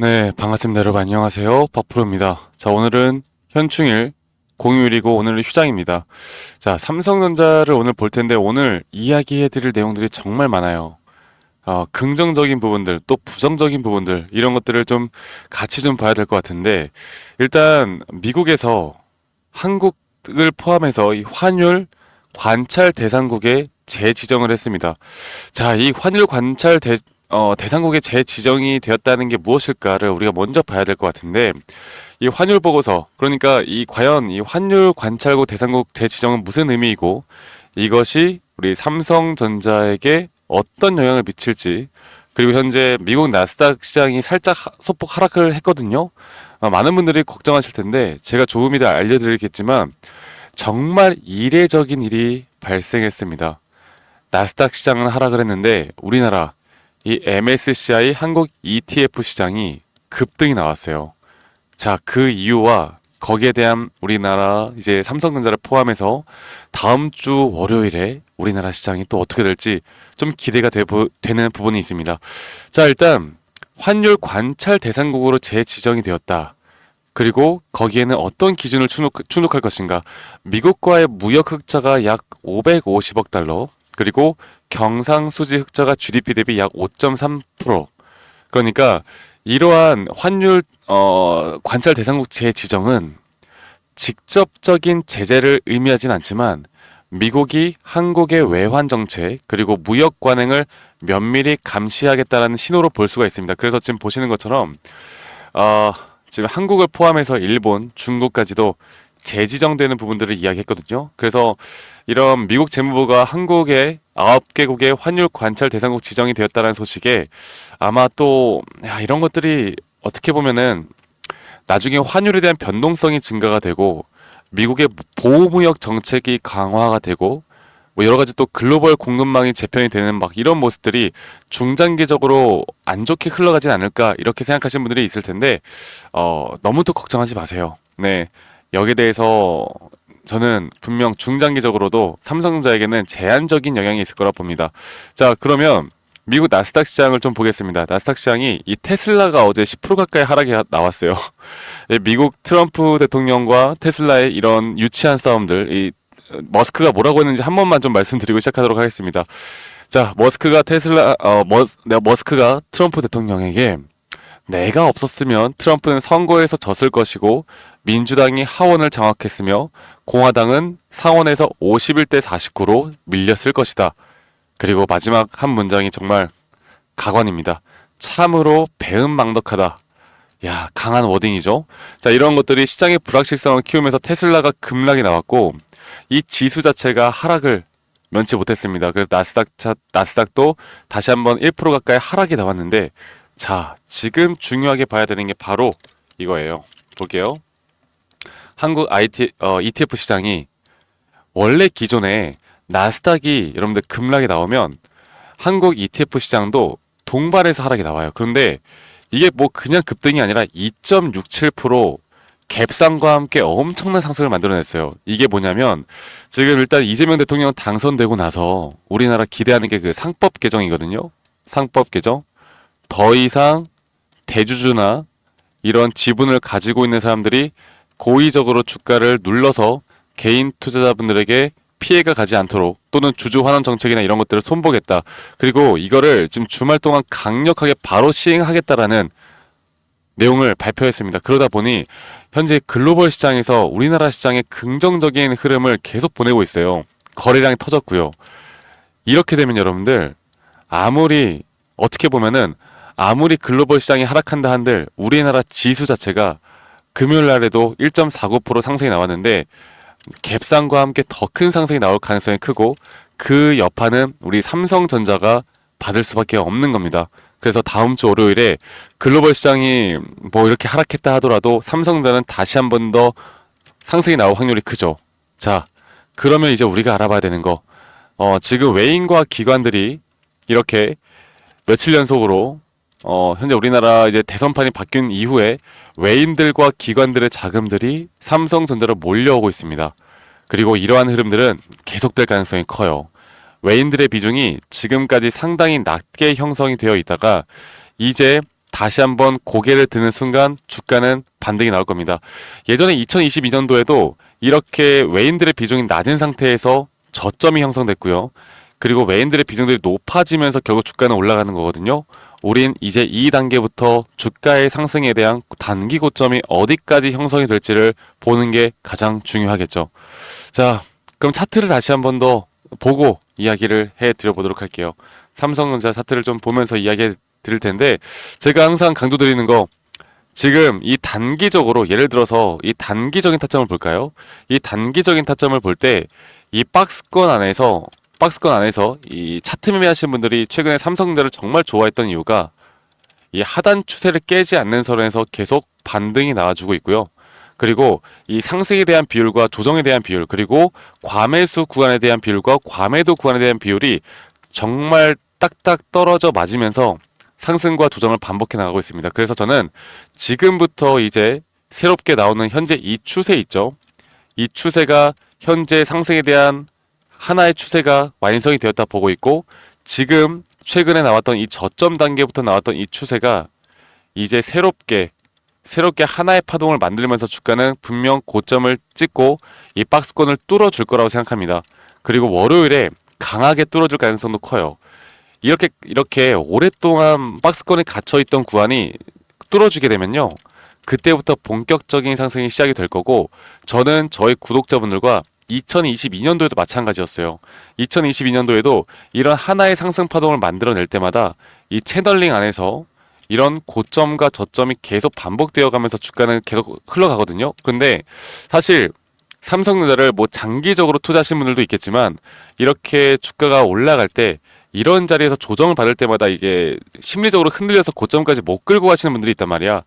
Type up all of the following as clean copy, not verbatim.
네, 반갑습니다. 여러분 안녕하세요. 박프로입니다. 자, 오늘은 현충일 공휴일이고 오늘은 휴장입니다. 자, 삼성전자를 오늘 볼 텐데 오늘 이야기해드릴 내용들이 정말 많아요. 긍정적인 부분들, 또 부정적인 부분들, 이런 것들을 좀 같이 좀 봐야 될 것 같은데, 일단 미국에서 한국을 포함해서 이 환율 관찰 대상국에 재지정을 했습니다. 자, 이 환율 관찰 대상국에 재지정이 되었다는 게 무엇일까를 우리가 먼저 봐야 될 것 같은데, 이 환율 보고서, 그러니까 과연 이 환율 관찰국 대상국 재지정은 무슨 의미이고, 이것이 우리 삼성전자에게 어떤 영향을 미칠지, 그리고 현재 미국 나스닥 시장이 살짝 소폭 하락을 했거든요. 많은 분들이 걱정하실 텐데, 제가 조금이다 알려드리겠지만, 정말 이례적인 일이 발생했습니다. 나스닥 시장은 하락을 했는데 우리나라 이 MSCI 한국 ETF 시장이 급등이 나왔어요. 자, 그 이유와 거기에 대한 우리나라 이제 삼성전자를 포함해서 다음 주 월요일에 우리나라 시장이 또 어떻게 될지 좀 기대가 되는 부분이 있습니다. 자, 일단 환율 관찰 대상국으로 재지정이 되었다. 그리고 거기에는 어떤 기준을 충족할 것인가? 미국과의 무역 흑자가 약 550억 달러, 그리고 경상수지 흑자가 GDP 대비 약 5.3%. 그러니까 이러한 환율 관찰 대상국 재지정은 직접적인 제재를 의미하진 않지만 미국이 한국의 외환 정책 그리고 무역 관행을 면밀히 감시하겠다는 신호로 볼 수가 있습니다. 그래서 지금 보시는 것처럼 어, 지금 한국을 포함해서 일본, 중국까지도 재지정되는 부분들을 이야기했거든요. 그래서 이런 미국 재무부가 한국의 9개국의 환율 관찰 대상국 지정이 되었다는 소식에 아마 또 이런 것들이 어떻게 보면은 나중에 환율에 대한 변동성이 증가가 되고 미국의 보호무역 정책이 강화가 되고 뭐 여러 가지 또 글로벌 공급망이 재편이 되는 막 이런 모습들이 중장기적으로 안 좋게 흘러가진 않을까 이렇게 생각하시는 분들이 있을 텐데 너무 또 걱정하지 마세요. 네. 여기에 대해서 저는 분명 중장기적으로도 삼성전자에게는 제한적인 영향이 있을 거라 봅니다. 자, 그러면 미국 나스닥 시장을 좀 보겠습니다. 나스닥 시장이 이 테슬라가 어제 10% 가까이 하락이 나왔어요. 미국 트럼프 대통령과 테슬라의 이런 유치한 싸움들, 이 머스크가 뭐라고 했는지 한 번만 좀 말씀드리고 시작하도록 하겠습니다. 자, 머스크가 트럼프 대통령에게 내가 없었으면 트럼프는 선거에서 졌을 것이고 민주당이 하원을 장악했으며 공화당은 상원에서 51대 49로 밀렸을 것이다. 그리고 마지막 한 문장이 정말 가관입니다. 참으로 배은망덕하다. 야, 강한 워딩이죠. 자, 이런 것들이 시장의 불확실성을 키우면서 테슬라가 급락이 나왔고 이 지수 자체가 하락을 면치 못했습니다. 그래서 나스닥도 다시 한번 1% 가까이 하락이 나왔는데 자, 지금 중요하게 봐야 되는 게 바로 이거예요. 볼게요. 한국 ETF 시장이 원래 기존에 나스닥이 여러분들 급락이 나오면 한국 ETF 시장도 동반해서 하락이 나와요. 그런데 이게 뭐 그냥 급등이 아니라 2.67% 갭상과 함께 엄청난 상승을 만들어냈어요. 이게 뭐냐면 지금 일단 이재명 대통령 당선되고 나서 우리나라 기대하는 게 그 상법 개정이거든요. 상법 개정. 더 이상 대주주나 이런 지분을 가지고 있는 사람들이 고의적으로 주가를 눌러서 개인 투자자분들에게 피해가 가지 않도록 또는 주주 환원 정책이나 이런 것들을 손보겠다. 그리고 이거를 지금 주말 동안 강력하게 바로 시행하겠다라는 내용을 발표했습니다. 그러다 보니 현재 글로벌 시장에서 우리나라 시장의 긍정적인 흐름을 계속 보내고 있어요. 거래량이 터졌고요. 이렇게 되면 여러분들 아무리 어떻게 보면은 아무리 글로벌 시장이 하락한다 한들 우리나라 지수 자체가 금요일 날에도 1.49% 상승이 나왔는데 갭상과 함께 더 큰 상승이 나올 가능성이 크고 그 여파는 우리 삼성전자가 받을 수밖에 없는 겁니다. 그래서 다음 주 월요일에 글로벌 시장이 뭐 이렇게 하락했다 하더라도 삼성전자는 다시 한 번 더 상승이 나올 확률이 크죠. 자, 그러면 이제 우리가 알아봐야 되는 거 지금 외인과 기관들이 이렇게 며칠 연속으로 현재 우리나라 이제 대선판이 바뀐 이후에 외인들과 기관들의 자금들이 삼성전자로 몰려오고 있습니다. 그리고 이러한 흐름들은 계속될 가능성이 커요. 외인들의 비중이 지금까지 상당히 낮게 형성이 되어 있다가 이제 다시 한번 고개를 드는 순간 주가는 반등이 나올 겁니다. 예전에 2022년도에도 이렇게 외인들의 비중이 낮은 상태에서 저점이 형성됐고요. 그리고 외인들의 비중들이 높아지면서 결국 주가는 올라가는 거거든요. 우린 이제 이 단계부터 주가의 상승에 대한 단기 고점이 어디까지 형성이 될지를 보는 게 가장 중요하겠죠. 자, 그럼 차트를 다시 한번 더 보고 이야기를 해 드려보도록 할게요. 삼성전자 차트를 좀 보면서 이야기 드릴 텐데, 제가 항상 강조드리는 거, 지금 이 단기적으로 예를 들어서 이 단기적인 타점을 볼까요? 이 단기적인 타점을 볼 때 이 박스권 안에서 이 차트 매매하시는 분들이 최근에 삼성전자를 정말 좋아했던 이유가 이 하단 추세를 깨지 않는 선에서 계속 반등이 나와주고 있고요. 그리고 이 상승에 대한 비율과 조정에 대한 비율, 그리고 과매수 구간에 대한 비율과 과매도 구간에 대한 비율이 정말 딱딱 떨어져 맞으면서 상승과 조정을 반복해 나가고 있습니다. 그래서 저는 지금부터 이제 새롭게 나오는 현재 이 추세 있죠. 이 추세가 현재 상승에 대한 하나의 추세가 완성이 되었다 보고 있고, 지금 최근에 나왔던 이 저점 단계부터 나왔던 이 추세가 이제 새롭게 하나의 파동을 만들면서 주가는 분명 고점을 찍고 이 박스권을 뚫어줄 거라고 생각합니다. 그리고 월요일에 강하게 뚫어줄 가능성도 커요. 이렇게 오랫동안 박스권에 갇혀있던 구간이 뚫어주게 되면요, 그때부터 본격적인 상승이 시작이 될 거고, 저는 저희 구독자분들과 2022년도에도 마찬가지였어요. 2022년도에도 이런 하나의 상승 파동을 만들어낼 때마다 이 채널링 안에서 이런 고점과 저점이 계속 반복되어 가면서 주가는 계속 흘러가거든요. 근데 사실 삼성전자를 뭐 장기적으로 투자하신 분들도 있겠지만, 이렇게 주가가 올라갈 때 이런 자리에서 조정을 받을 때마다 이게 심리적으로 흔들려서 고점까지 못 끌고 가시는 분들이 있단 말이야.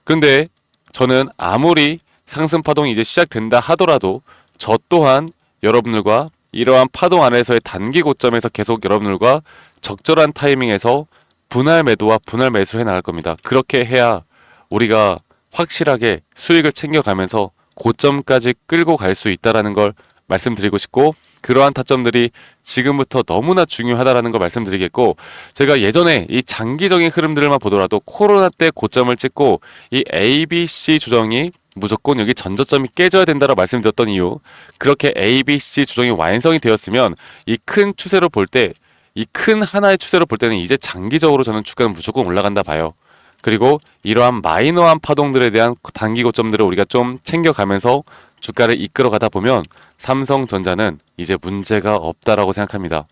근데 저는 아무리 상승 파동이 이제 시작된다 하더라도 저 또한 여러분들과 이러한 파동 안에서의 단기 고점에서 계속 여러분들과 적절한 타이밍에서 분할 매도와 분할 매수를 해 나갈 겁니다. 그렇게 해야 우리가 확실하게 수익을 챙겨가면서 고점까지 끌고 갈 수 있다라는 걸 말씀드리고 싶고, 그러한 타점들이 지금부터 너무나 중요하다라는 걸 말씀드리겠고, 제가 예전에 이 장기적인 흐름들만 보더라도 코로나 때 고점을 찍고 이 ABC 조정이 무조건 여기 전저점이 깨져야 된다라고 말씀드렸던 이유, 그렇게 ABC 조정이 완성이 되었으면 이 큰 추세로 볼 때, 이 큰 하나의 추세로 볼 때는 이제 장기적으로 저는 주가는 무조건 올라간다 봐요. 그리고 이러한 마이너한 파동들에 대한 단기 고점들을 우리가 좀 챙겨가면서 주가를 이끌어 가다 보면 삼성전자는 이제 문제가 없다라고 생각합니다.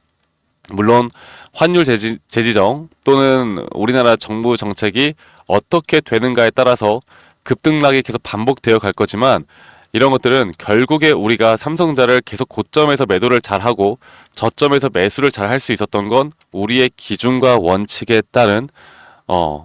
물론 환율 재지정 또는 우리나라 정부 정책이 어떻게 되는가에 따라서 급등락이 계속 반복되어 갈 거지만, 이런 것들은 결국에 우리가 삼성전자를 계속 고점에서 매도를 잘하고 저점에서 매수를 잘 할 수 있었던 건 우리의 기준과 원칙에 따른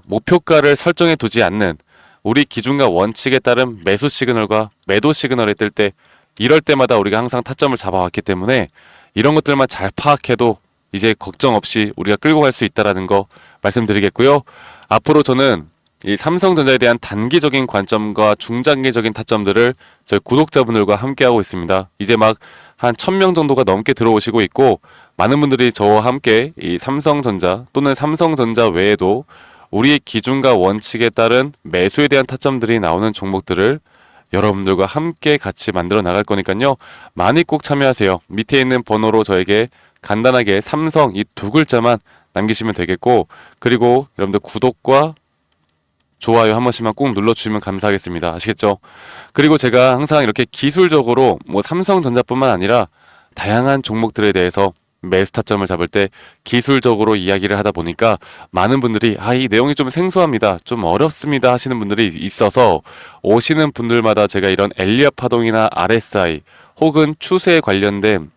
목표가를 설정해 두지 않는, 우리 기준과 원칙에 따른 매수 시그널과 매도 시그널이 뜰 때, 이럴 때마다 우리가 항상 타점을 잡아왔기 때문에 이런 것들만 잘 파악해도 이제 걱정 없이 우리가 끌고 갈 수 있다라는 거 말씀드리겠고요. 앞으로 저는 이 삼성전자에 대한 단기적인 관점과 중장기적인 타점들을 저희 구독자분들과 함께하고 있습니다. 이제 막 한 1000명 정도가 넘게 들어오시고 있고, 많은 분들이 저와 함께 이 삼성전자 또는 삼성전자 외에도 우리의 기준과 원칙에 따른 매수에 대한 타점들이 나오는 종목들을 여러분들과 함께 같이 만들어 나갈 거니까요. 많이 꼭 참여하세요. 밑에 있는 번호로 저에게 간단하게 삼성 이 두 글자만 남기시면 되겠고, 그리고 여러분들 구독과 좋아요 한 번씩만 꼭 눌러주시면 감사하겠습니다. 아시겠죠? 그리고 제가 항상 이렇게 기술적으로 뭐 삼성전자뿐만 아니라 다양한 종목들에 대해서 매수 타점을 잡을 때 기술적으로 이야기를 하다 보니까 많은 분들이 이 내용이 좀 생소합니다, 좀 어렵습니다 하시는 분들이 있어서, 오시는 분들마다 제가 이런 엘리엇 파동이나 RSI 혹은 추세에 관련된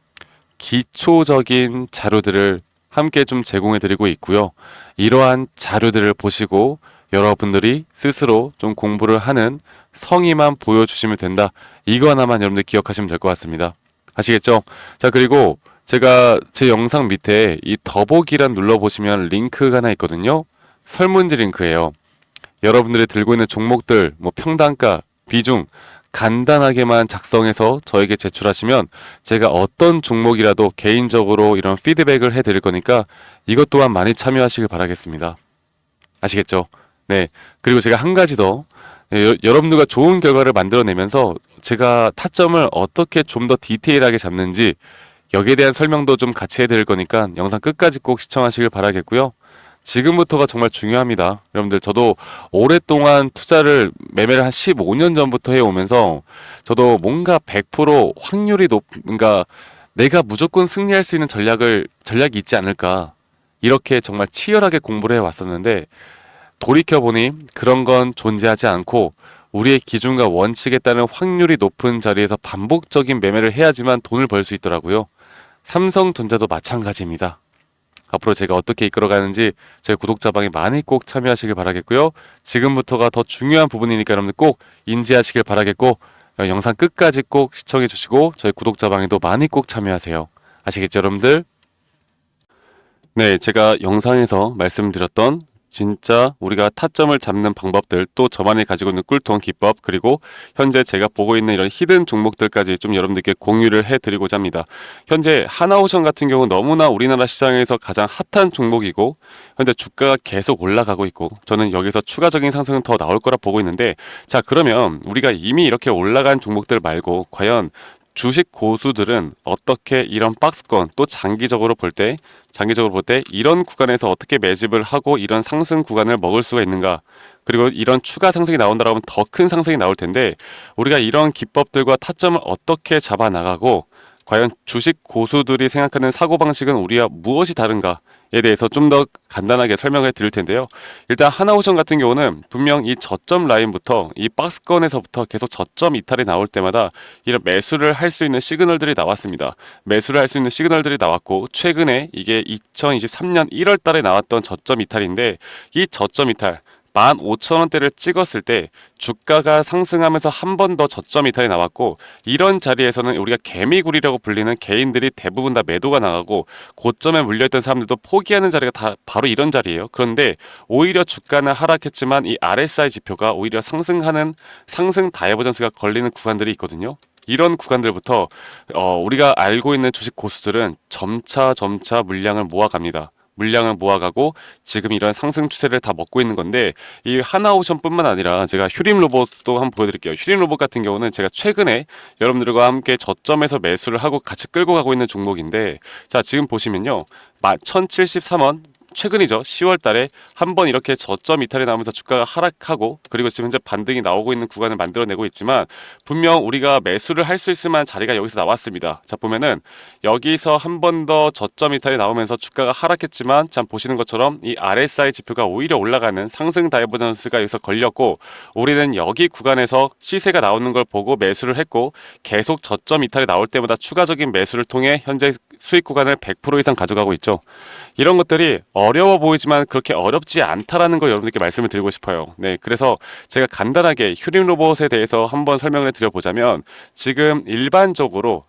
기초적인 자료들을 함께 좀 제공해 드리고 있고요. 이러한 자료들을 보시고 여러분들이 스스로 좀 공부를 하는 성의만 보여주시면 된다. 이거 하나만 여러분들 기억하시면 될 것 같습니다. 아시겠죠? 자, 그리고 제가 제 영상 밑에 이 더보기란 눌러보시면 링크가 하나 있거든요. 설문지 링크예요. 여러분들이 들고 있는 종목들, 뭐 평단가, 비중 간단하게만 작성해서 저에게 제출하시면 제가 어떤 종목이라도 개인적으로 이런 피드백을 해드릴 거니까 이것 또한 많이 참여하시길 바라겠습니다. 아시겠죠? 네. 그리고 제가 한 가지 더, 여러분들과 좋은 결과를 만들어내면서 제가 타점을 어떻게 좀 더 디테일하게 잡는지 여기에 대한 설명도 좀 같이 해드릴 거니까 영상 끝까지 꼭 시청하시길 바라겠고요. 지금부터가 정말 중요합니다. 여러분들, 저도 오랫동안 매매를 한 15년 전부터 해오면서 저도 뭔가 100% 확률이 그러니까 내가 무조건 승리할 수 있는 전략이 있지 않을까. 이렇게 정말 치열하게 공부를 해왔었는데, 돌이켜보니 그런 건 존재하지 않고 우리의 기준과 원칙에 따른 확률이 높은 자리에서 반복적인 매매를 해야지만 돈을 벌 수 있더라고요. 삼성전자도 마찬가지입니다. 앞으로 제가 어떻게 이끌어가는지 저희 구독자방에 많이 꼭 참여하시길 바라겠고요. 지금부터가 더 중요한 부분이니까 여러분들 꼭 인지하시길 바라겠고, 영상 끝까지 꼭 시청해 주시고 저희 구독자방에도 많이 꼭 참여하세요. 아시겠죠, 여러분들? 네, 제가 영상에서 말씀드렸던 진짜 우리가 타점을 잡는 방법들, 또 저만이 가지고 있는 꿀통 기법, 그리고 현재 제가 보고 있는 이런 히든 종목들까지 좀 여러분들께 공유를 해드리고자 합니다. 현재 하나오션 같은 경우 너무나 우리나라 시장에서 가장 핫한 종목이고, 현재 주가가 계속 올라가고 있고, 저는 여기서 추가적인 상승은 더 나올 거라 보고 있는데, 자, 그러면 우리가 이미 이렇게 올라간 종목들 말고 과연 주식 고수들은 어떻게 이런 박스권, 또 장기적으로 볼 때 이런 구간에서 어떻게 매집을 하고 이런 상승 구간을 먹을 수가 있는가? 그리고 이런 추가 상승이 나온다라고 하면 더 큰 상승이 나올 텐데, 우리가 이런 기법들과 타점을 어떻게 잡아 나가고 과연 주식 고수들이 생각하는 사고방식은 우리와 무엇이 다른가? 에 대해서 좀 더 간단하게 설명을 드릴 텐데요. 일단 하나오션 같은 경우는 분명 이 저점 라인부터 이 박스권에서부터 계속 저점 이탈이 나올 때마다 이런 매수를 할 수 있는 시그널들이 나왔습니다. 매수를 할 수 있는 시그널들이 나왔고, 최근에 이게 2023년 1월 달에 나왔던 저점 이탈인데, 이 저점 이탈 15,000원대를 찍었을 때 주가가 상승하면서 한 번 더 저점 이탈이 나왔고, 이런 자리에서는 우리가 개미굴이라고 불리는 개인들이 대부분 다 매도가 나가고 고점에 물려있던 사람들도 포기하는 자리가 다 바로 이런 자리예요. 그런데 오히려 주가는 하락했지만 이 RSI 지표가 오히려 상승하는 상승 다이버전스가 걸리는 구간들이 있거든요. 이런 구간들부터 우리가 알고 있는 주식 고수들은 점차 물량을 모아갑니다. 물량을 모아가고 지금 이런 상승 추세를 다 먹고 있는 건데, 이 하나오션뿐만 아니라 제가 휴림 로봇도 한번 보여드릴게요. 휴림 로봇 같은 경우는 제가 최근에 여러분들과 함께 저점에서 매수를 하고 같이 끌고 가고 있는 종목인데, 자, 지금 보시면요, 1073원 최근이죠. 10월 달에 한번 이렇게 저점 이탈이 나오면서 주가가 하락하고, 그리고 지금 현재 반등이 나오고 있는 구간을 만들어내고 있지만, 분명 우리가 매수를 할 수 있을 만한 자리가 여기서 나왔습니다. 자, 보면은 여기서 한 번 더 저점 이탈이 나오면서 주가가 하락했지만, 참 보시는 것처럼 이 RSI 지표가 오히려 올라가는 상승 다이버전스가 여기서 걸렸고, 우리는 여기 구간에서 시세가 나오는 걸 보고 매수를 했고, 계속 저점 이탈이 나올 때마다 추가적인 매수를 통해 현재 수익 구간을 100% 이상 가져가고 있죠. 이런 것들이 어려워 보이지만 그렇게 어렵지 않다라는 걸 여러분들께 말씀을 드리고 싶어요. 네, 그래서 제가 간단하게 휴림 로봇에 대해서 한번 설명을 드려보자면, 지금 일반적으로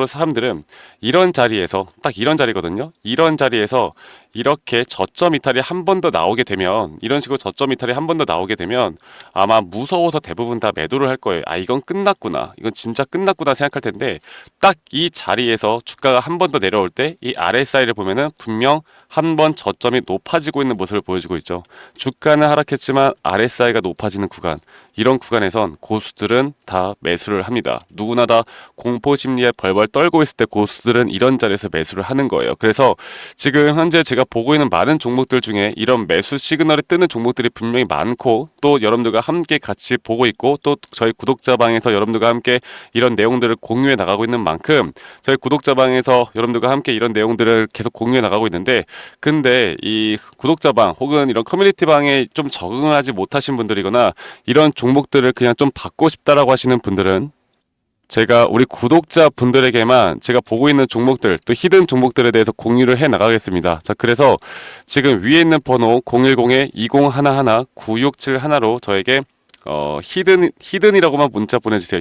사람들은 이런 자리에서, 딱 이런 자리거든요. 이런 자리에서 이렇게 저점 이탈이 한 번 더 나오게 되면, 이런 식으로 저점 이탈이 한 번 더 나오게 되면 아마 무서워서 대부분 다 매도를 할 거예요. 아, 이건 끝났구나, 이건 진짜 끝났구나 생각할 텐데, 딱 이 자리에서 주가가 한 번 더 내려올 때 이 RSI를 보면은 분명 한 번 저점이 높아지고 있는 모습을 보여주고 있죠. 주가는 하락했지만 RSI가 높아지는 구간, 이런 구간에선 고수들은 다 매수를 합니다. 누구나 다 공포 심리에 벌벌 떨고 있을 때 고수들은 이런 자리에서 매수를 하는 거예요. 그래서 지금 현재 제가 보고 있는 많은 종목들 중에 이런 매수 시그널이 뜨는 종목들이 분명히 많고, 또 여러분들과 함께 같이 보고 있고, 또 저희 구독자방에서 여러분들과 함께 이런 내용들을 공유해 나가고 있는 만큼, 저희 구독자방에서 여러분들과 함께 이런 내용들을 계속 공유해 나가고 있는데, 근데 이 구독자방 혹은 이런 커뮤니티방에 좀 적응하지 못하신 분들이거나 이런 종목들을 그냥 좀 받고 싶다라고 하시는 분들은, 제가 우리 구독자 분들에게만 제가 보고 있는 종목들, 또 히든 종목들에 대해서 공유를 해 나가겠습니다. 자, 그래서 지금 위에 있는 번호 010-2011-9671로 저에게 히든이라고만 문자 보내주세요.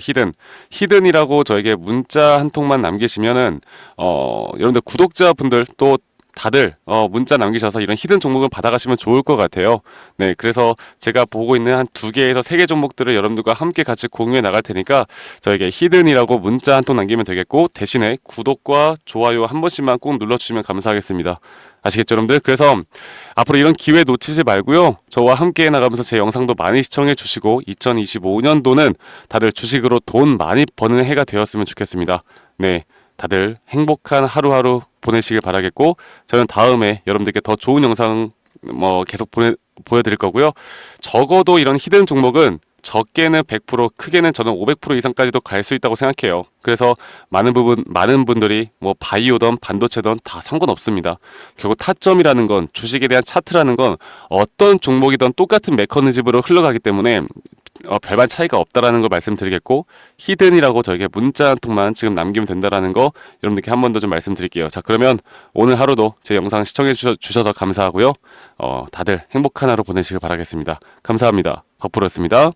히든이라고 저에게 문자 한 통만 남기시면은, 여러분들 구독자분들, 또 다들 문자 남기셔서 이런 히든 종목을 받아가시면 좋을 것 같아요. 네, 그래서 제가 보고 있는 한 2개에서 3개 종목들을 여러분들과 함께 같이 공유해 나갈 테니까 저에게 히든이라고 문자 한 통 남기면 되겠고, 대신에 구독과 좋아요 한 번씩만 꼭 눌러주시면 감사하겠습니다. 아시겠죠, 여러분들? 그래서 앞으로 이런 기회 놓치지 말고요. 저와 함께 나가면서 제 영상도 많이 시청해 주시고 2025년도는 다들 주식으로 돈 많이 버는 해가 되었으면 좋겠습니다. 네, 다들 행복한 하루하루 보내시길 바라겠고, 저는 다음에 여러분들께 더 좋은 영상 계속 보여드릴 거고요. 적어도 이런 히든 종목은 적게는 100%, 크게는 저는 500% 이상까지도 갈 수 있다고 생각해요. 그래서 많은 분들이 바이오든 반도체든 다 상관없습니다. 결국 타점이라는 건, 주식에 대한 차트라는 건 어떤 종목이든 똑같은 메커니즘으로 흘러가기 때문에 별반 차이가 없다라는 걸 말씀드리겠고, 히든이라고 저에게 문자 한 통만 지금 남기면 된다라는 거 여러분들께 한 번 더 좀 말씀드릴게요. 자, 그러면 오늘 하루도 제 영상 시청해 주셔서 감사하고요. 다들 행복한 하루 보내시길 바라겠습니다. 감사합니다. 박프로였습니다.